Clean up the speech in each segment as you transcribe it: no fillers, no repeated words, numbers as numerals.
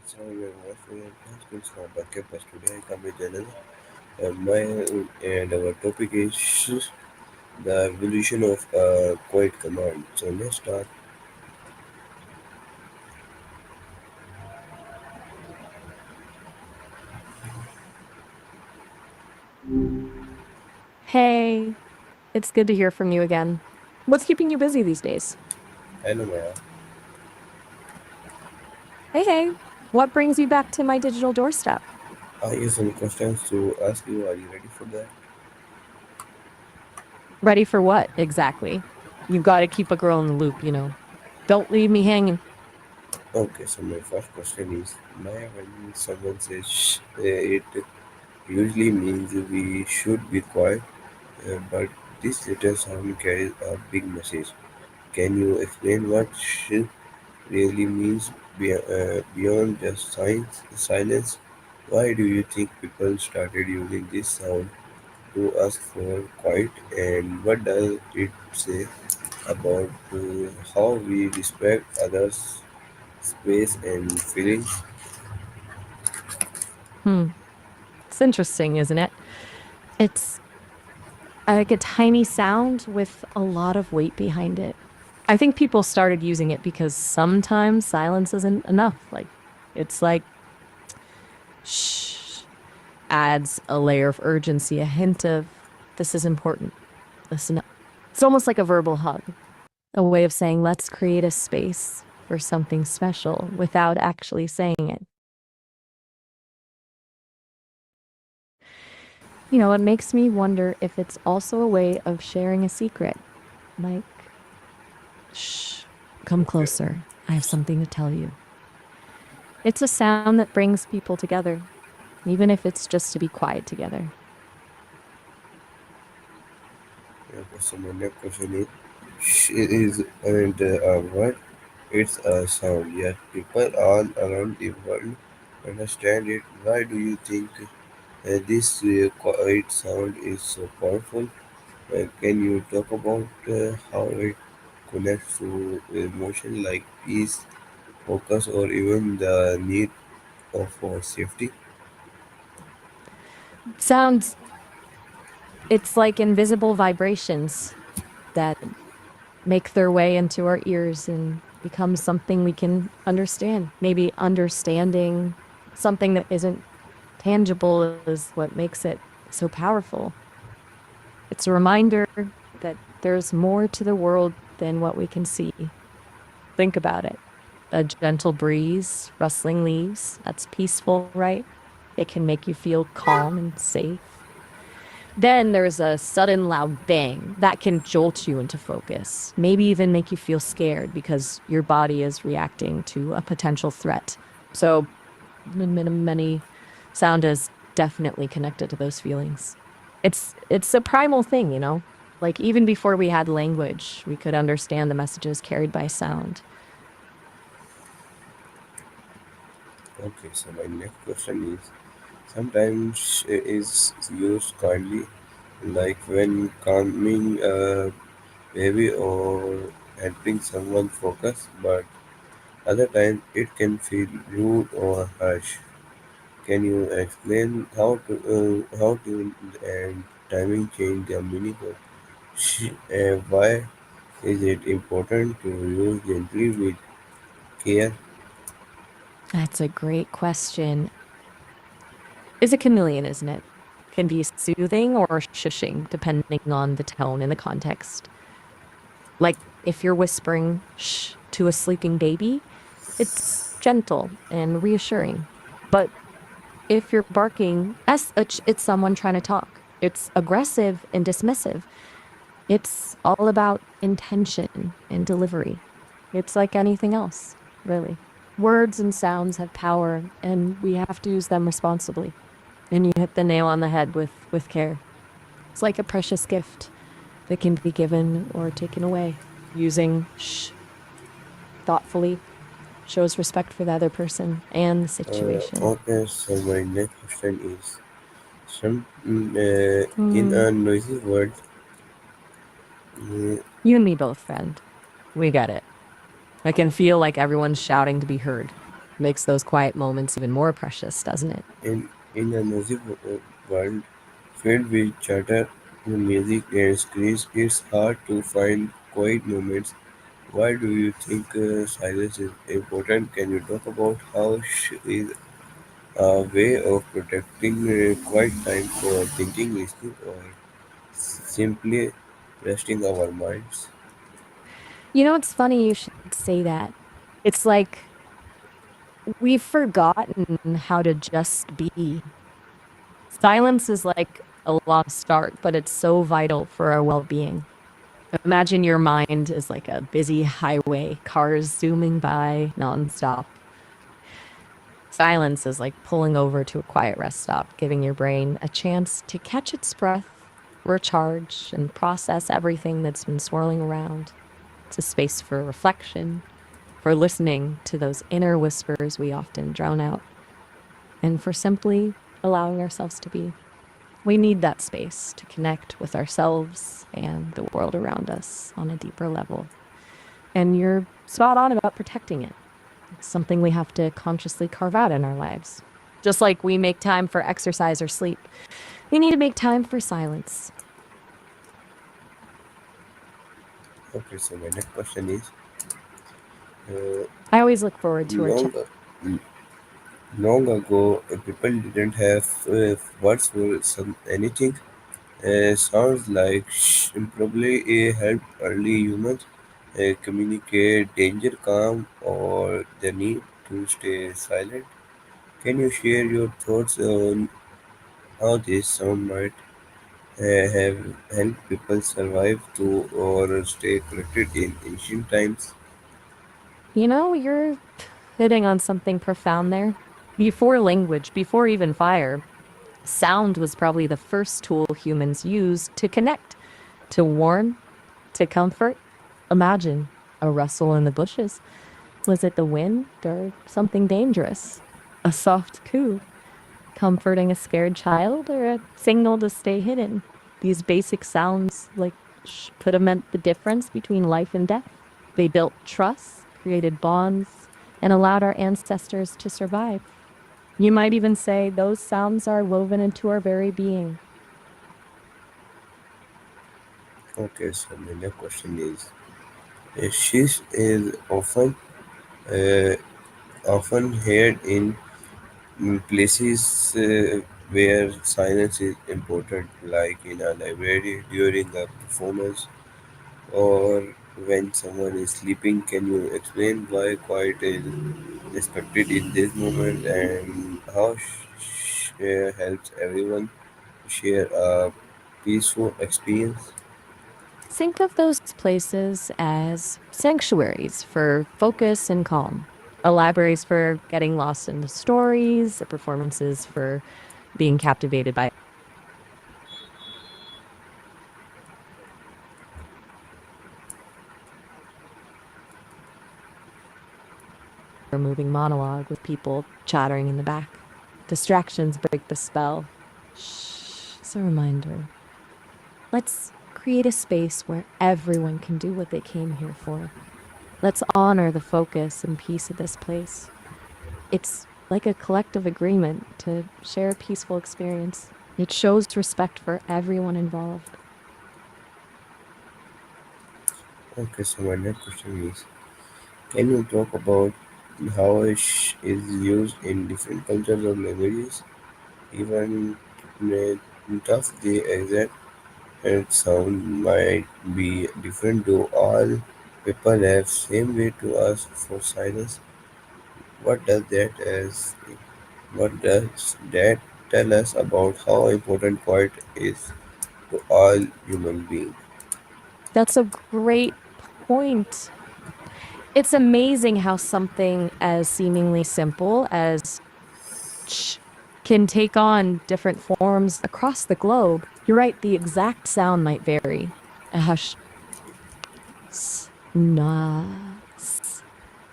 So your voice has been from the campus today. I come with another. And our topic is the evolution of quiet command. So let's start. Hey, it's good to hear from you again. What's keeping you busy these days? Hello, Maya. Hey, what brings you back to my digital doorstep? I have some questions to ask you. Are you ready for that? Ready for what exactly? You've got to keep a girl in the loop. Don't leave me hanging. Okay, so my first question is, Maya, when someone says shh, it usually means we should be quiet, but this little sound carries a big message. Can you explain what shh really means beyond just silence? Why do you think people started using this sound to ask for quiet, and what does it say about how we respect others' space and feelings? Hmm, it's interesting, isn't it? It's like a tiny sound with a lot of weight behind it. I think people started using it because sometimes silence isn't enough. It's like, shh, adds a layer of urgency, a hint of, this is important. Listen up. It's almost like a verbal hug, a way of saying, let's create a space for something special without actually saying it. It makes me wonder if it's also a way of sharing a secret. Like, shh, come Okay, closer. I have something to tell you. It's a sound that brings people together, even if it's just to be quiet together. okay, so my next question is, it is and a word, it's a sound, yet people all around the world understand it. Why do you think this quiet sound is so powerful? Can you talk about how it connects to emotion like peace, focus, or even the need for safety? Sounds, it's like invisible vibrations that make their way into our ears and become something we can understand. Maybe understanding something that isn't tangible is what makes it so powerful. It's a reminder that there's more to the world than what we can see. Think about it. A gentle breeze, rustling leaves, that's peaceful, right? It can make you feel calm and safe. Then there's a sudden loud bang that can jolt you into focus, maybe even make you feel scared because your body is reacting to a potential threat. So, many sound is definitely connected to those feelings. It's a primal thing. Like even before we had language, we could understand the messages carried by sound. Okay, so my next question is, sometimes it is used kindly, like when calming a baby or helping someone focus, but other times it can feel rude or harsh. Can you explain how to and timing change the meaning of why is it important to use gently with care? That's a great question. Is a chameleon, isn't it? Can be soothing or shushing depending on the tone and the context. Like if you're whispering shh to a sleeping baby, it's gentle and reassuring. But if you're barking, it's someone trying to talk. It's aggressive and dismissive. It's all about intention and delivery. It's like anything else, really. Words and sounds have power, and we have to use them responsibly. And you hit the nail on the head with care. It's like a precious gift that can be given or taken away. Using shh thoughtfully shows respect for the other person and the situation. Okay, so my next question is, in Hmm. a noisy world, uh, You and me both, friend. We get it. I can feel like everyone's shouting to be heard. Makes those quiet moments even more precious, doesn't it? In a noisy world filled with chatter, music, and screens, it's hard to find quiet moments. Why do you think silence is important? Can you talk about how is a way of protecting quiet time for thinking, listening, or simply resting our minds? You know, it's funny you should say that. It's like we've forgotten how to just be. Silence is like a lost start, but it's so vital for our well being. Imagine your mind is like a busy highway, cars zooming by nonstop. Silence is like pulling over to a quiet rest stop, giving your brain a chance to catch its breath, recharge, and process everything that's been swirling around. It's a space for reflection, for listening to those inner whispers we often drown out, and for simply allowing ourselves to be. We need that space to connect with ourselves and the world around us on a deeper level. And you're spot on about protecting it. It's something we have to consciously carve out in our lives. Just like we make time for exercise or sleep, we need to make time for silence. Okay, so my next question is uh, I always look forward to our chat. long, long ago, people didn't have words for anything. Sounds like probably helped early humans communicate danger, calm, or the need to stay silent. Can you share your thoughts on how this sound might have helped people survive to or stay connected in ancient times? You know, you're hitting on something profound there. Before language, before even fire, sound was probably the first tool humans used to connect, to warn, to comfort. Imagine a rustle in the bushes. Was it the wind or something dangerous? A soft coo, comforting a scared child, or a signal to stay hidden? These basic sounds, like could have meant the difference between life and death. They built trust, created bonds, and allowed our ancestors to survive. You might even say those sounds are woven into our very being. Okay, so my next question is, sheesh is uh, often heard in places where silence is important, like in a library during a performance or when someone is sleeping. Can you explain why quiet is respected in this moment and how helps everyone share a peaceful experience? Think of those places as sanctuaries for focus and calm. Libraries for getting lost in the stories, performances for being captivated by a moving monologue with people chattering in the back. Distractions break the spell. Shh, it's a reminder. Let's create a space where everyone can do what they came here for. Let's honor the focus and peace of this place. It's like a collective agreement to share a peaceful experience. It shows respect for everyone involved. Okay, so my next question is, can you talk about how is used in different cultures or languages? Even tough the exact sound might be different. Do all people have same way to ask for silence? What does that as what does that tell us about how important quiet is to all human beings? That's a great point. It's amazing how something as seemingly simple as ch can take on different forms across the globe. You're right, the exact sound might vary. A hush, na,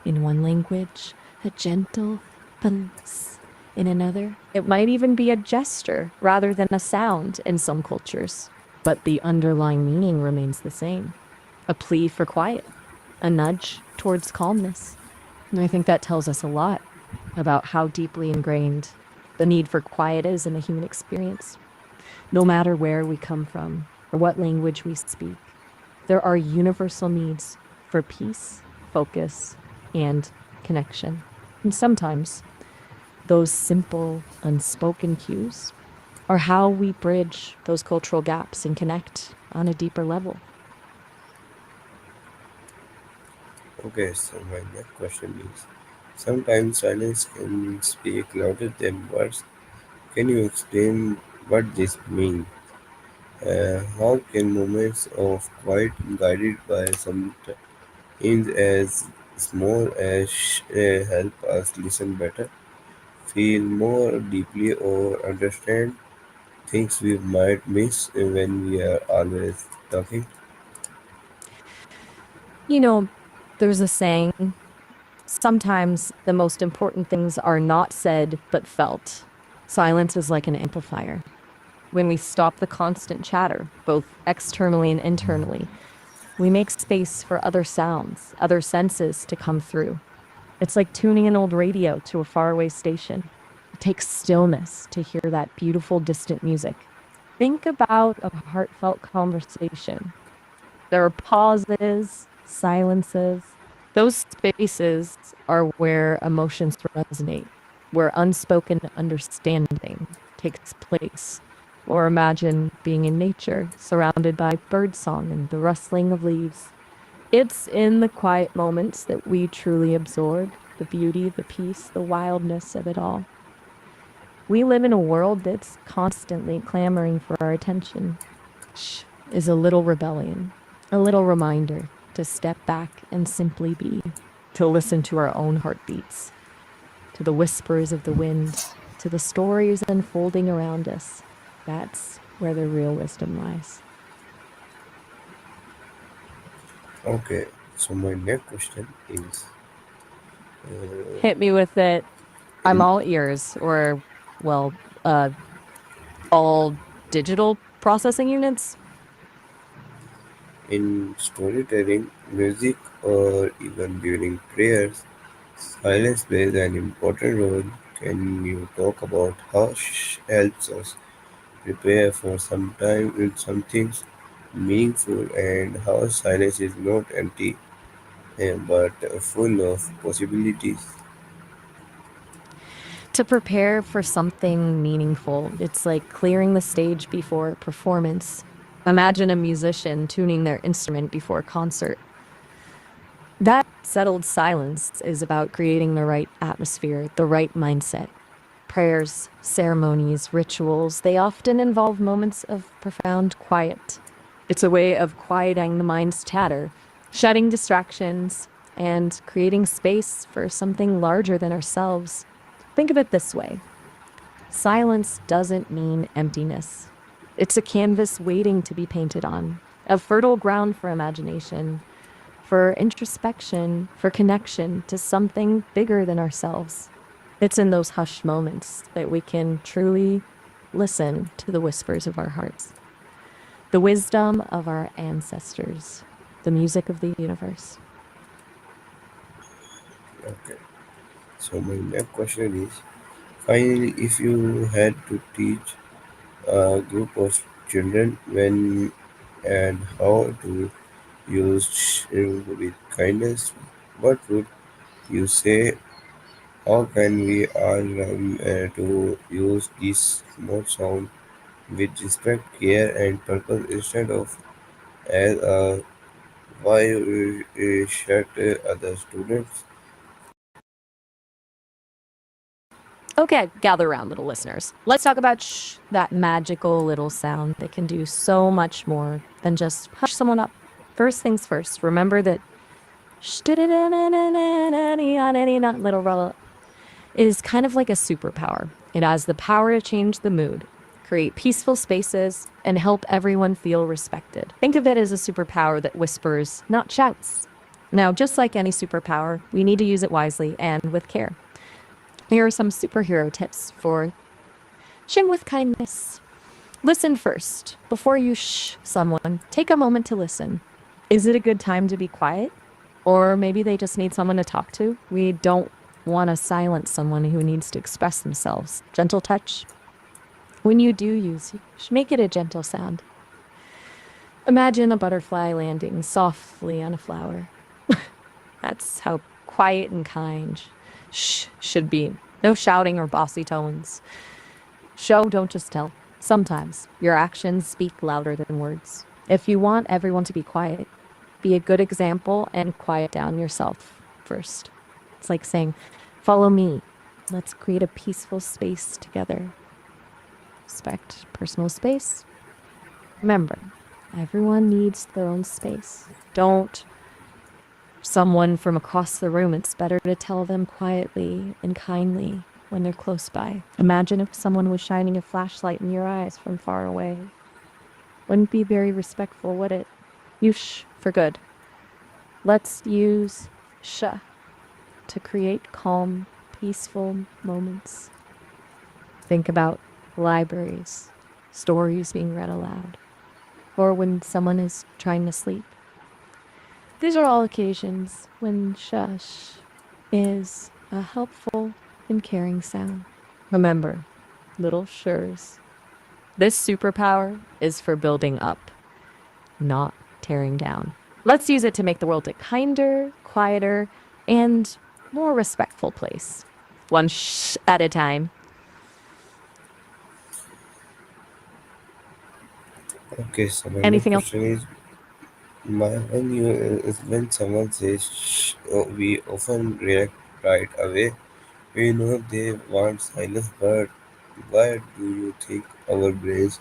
in one language, a gentle pans in another. It might even be a gesture rather than a sound in some cultures, but the underlying meaning remains the same. A plea for quiet, a nudge towards calmness. And I think that tells us a lot. about how deeply ingrained the need for quiet is in the human experience. No matter where we come from or what language we speak, there are universal needs for peace, focus, and connection. And sometimes those simple, unspoken cues are how we bridge those cultural gaps and connect on a deeper level. Okay, so my next question is sometimes silence can speak louder than words. Can you explain what this means? How can moments of quiet guided by some aims as small as help us listen better, feel more deeply, or understand things we might miss when we are always talking? You know, there's a saying, sometimes the most important things are not said but felt. Silence is like an amplifier. When we stop the constant chatter, both externally and internally, we make space for other sounds, other senses to come through. It's like tuning an old radio to a faraway station. It takes stillness to hear that beautiful, distant music. Think about a heartfelt conversation. There are pauses, silences. Those spaces are where emotions resonate, where unspoken understanding takes place. Or imagine being in nature, surrounded by birdsong and the rustling of leaves. It's in the quiet moments that we truly absorb the beauty, the peace, the wildness of it all. We live in a world that's constantly clamoring for our attention. Shh is a little rebellion, a little reminder to step back and simply be, to listen to our own heartbeats, to the whispers of the wind, to the stories unfolding around us. That's where the real wisdom lies. Okay, so my next question is Hit me with it. I'm in all ears, or, well, uh, all digital processing units. in storytelling, music, or even during prayers, silence plays an important role. Can you talk about how helps us prepare for some time in something meaningful and how silence is not empty but full of possibilities? To prepare for something meaningful, it's like clearing the stage before a performance. Imagine a musician tuning their instrument before a concert. That settled silence is about creating the right atmosphere, the right mindset. Prayers, ceremonies, rituals, they often involve moments of profound quiet. It's a way of quieting the mind's chatter, shutting distractions, and creating space for something larger than ourselves. Think of it this way: silence doesn't mean emptiness. It's a canvas waiting to be painted on, a fertile ground for imagination, for introspection, for connection to something bigger than ourselves. It's in those hushed moments that we can truly listen to the whispers of our hearts, the wisdom of our ancestors, the music of the universe. Okay. So my next question is finally, if you had to teach a group of children when and how to use with kindness, what would you say? How can we all learn to use this small sound with respect, care, and purpose instead of as a why we shut other students? Okay, gather around, little listeners. Let's talk about shh, that magical little sound that can do so much more than just hush someone up. First things first, remember that shh, little is kind of like a superpower. It has the power to change the mood, create peaceful spaces, and help everyone feel respected. Think of it as a superpower that whispers, not shouts. Now, just like any superpower, we need to use it wisely and with care. Here are some superhero tips for shin with kindness. Listen first. Before you shh someone, take a moment to listen. Is it a good time to be quiet? Or maybe they just need someone to talk to? We don't want to silence someone who needs to express themselves. Gentle touch. When you do use, make it a gentle sound. Imagine a butterfly landing softly on a flower. That's how quiet and kind shh should be. No shouting or bossy tones. Show, don't just tell. Sometimes your actions speak louder than words. If you want everyone to be quiet, be a good example and quiet down yourself first. It's like saying, follow me. Let's create a peaceful space together. Respect personal space. Remember, everyone needs their own space. Don't someone from across the room. It's better to tell them quietly and kindly when they're close by. Imagine if someone was shining a flashlight in your eyes from far away. Wouldn't be very respectful, would it? You shh for good. Let's use shh to create calm, peaceful moments. Think about libraries, stories being read aloud, or when someone is trying to sleep. These are all occasions when shush is a helpful and caring sound. Remember, little shurs. This superpower is for building up, not tearing down. Let's use it to make the world a kinder, quieter, and more respectful place. One shh at a time. Okay, so my next Anything else? question is when someone says shh, we often react right away. We know they want silence, but why do you think our brains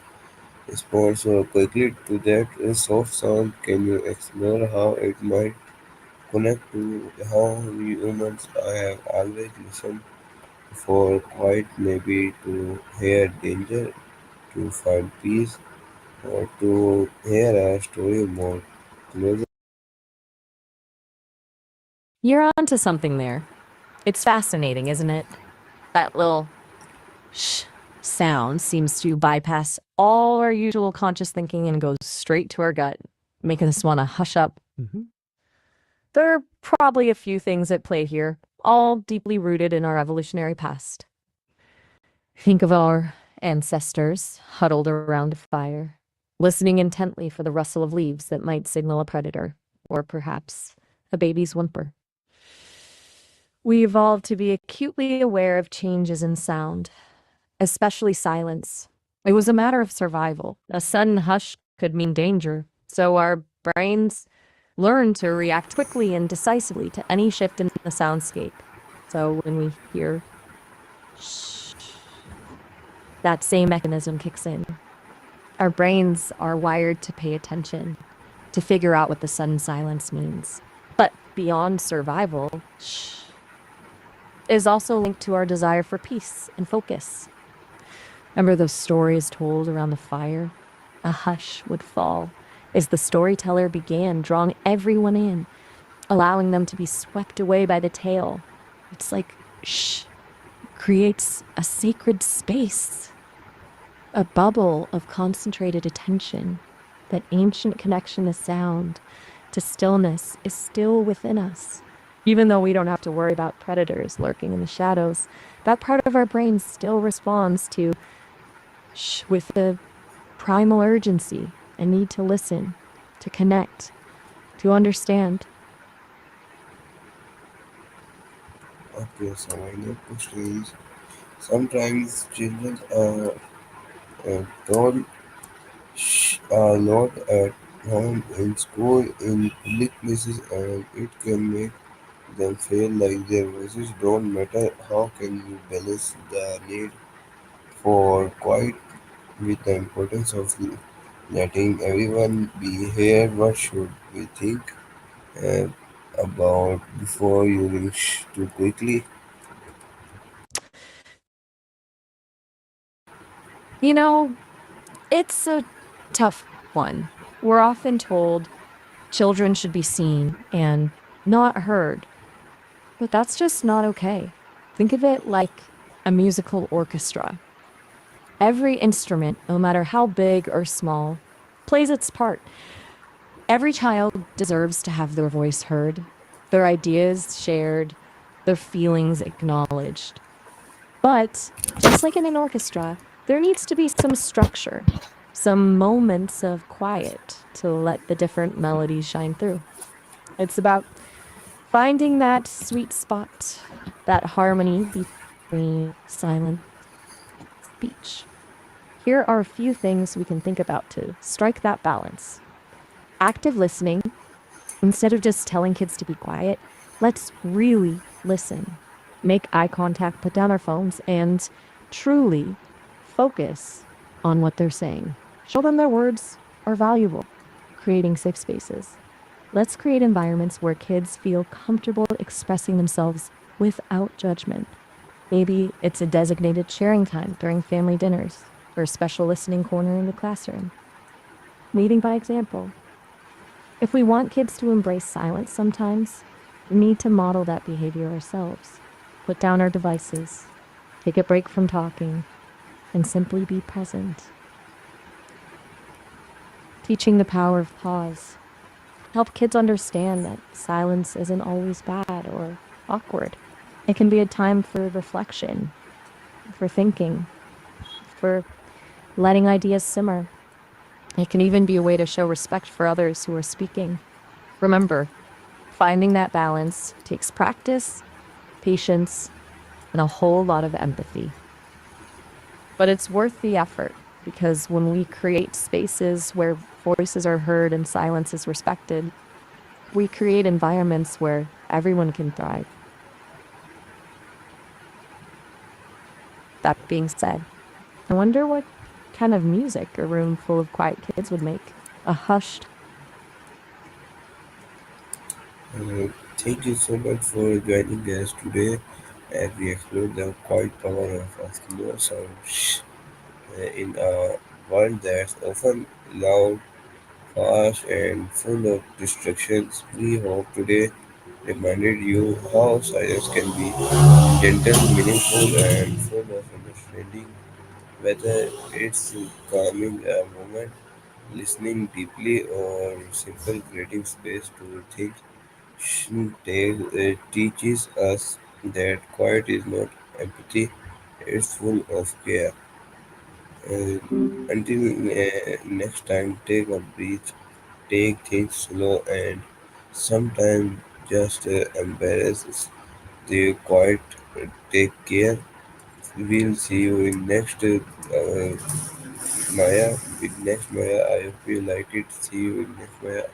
respond so quickly to that soft sound? Can you explore how it might connect to how we humans have always listened for quiet, maybe to hear danger, to find peace, or to hear a story more closer? You're onto something there. It's fascinating, isn't it? That little shh sound seems to bypass all our usual conscious thinking and goes straight to our gut, making us want to hush up. There are probably a few things at play here, all deeply rooted in our evolutionary past. Think of our ancestors huddled around a fire, listening intently for the rustle of leaves that might signal a predator, or perhaps a baby's whimper. We evolved to be acutely aware of changes in sound, especially silence. It was a matter of survival. A sudden hush could mean danger, so our brains learned to react quickly and decisively to any shift in the soundscape. So when we hear shh, that same mechanism kicks in. Our brains are wired to pay attention, to figure out what the sudden silence means. But beyond survival, shh is also linked to our desire for peace and focus. Remember those stories told around the fire? A hush would fall as the storyteller began drawing everyone in, allowing them to be swept away by the tale. It's like shh creates a sacred space, a bubble of concentrated attention. That ancient connection to sound, to stillness, is still within us. Even though we don't have to worry about predators lurking in the shadows, that part of our brain still responds to shh with a primal urgency, a need to listen, to connect, to understand. Okay, so my next question is sometimes children are told not at home, in school, in public places, and it can make them feel like their voices don't matter. How can you balance the need for quiet with the importance of letting everyone be heard? What should we think uh, about before you reach too quickly? You know, it's a tough one. We're often told children should be seen and not heard, but that's just not okay. Think of it like a musical orchestra. Every instrument, no matter how big or small, plays its part. Every child deserves to have their voice heard, their ideas shared, their feelings acknowledged. But just like in an orchestra, there needs to be some structure, some moments of quiet to let the different melodies shine through. It's about finding that sweet spot, that harmony between silence and speech. Here are a few things we can think about to strike that balance. Active listening. Instead of just telling kids to be quiet, let's really listen. Make eye contact, put down our phones, and truly focus on what they're saying. Show them their words are valuable. Creating safe spaces. Let's create environments where kids feel comfortable expressing themselves without judgment. Maybe it's a designated sharing time during family dinners or a special listening corner in the classroom. Leading by example. If we want kids to embrace silence sometimes, we need to model that behavior ourselves. Put down our devices, take a break from talking, and simply be present. Teaching the power of pause. Help kids understand that silence isn't always bad or awkward. It can be a time for reflection, for thinking, for letting ideas simmer. It can even be a way to show respect for others who are speaking. Remember, finding that balance takes practice, patience, and a whole lot of empathy. But it's worth the effort because when we create spaces where voices are heard and silence is respected, we create environments where everyone can thrive. That being said, I wonder what kind of music a room full of quiet kids would make. A hushed. Thank you so much for joining us today as we explore the quiet power of asking no sound. In a world that's often loud, fast, and full of distractions, we hope today reminded you how silence can be gentle, meaningful, and full of understanding. Whether it's calming a moment, listening deeply, or simple creating space to think, teaches us that quiet is not empty, it's full of care. Uh, until next time, take a breath, take things slow, and sometimes just embrace the quiet. Take care. We'll see you in next Maya. With next Maya, I hope you like it. See you in next Maya.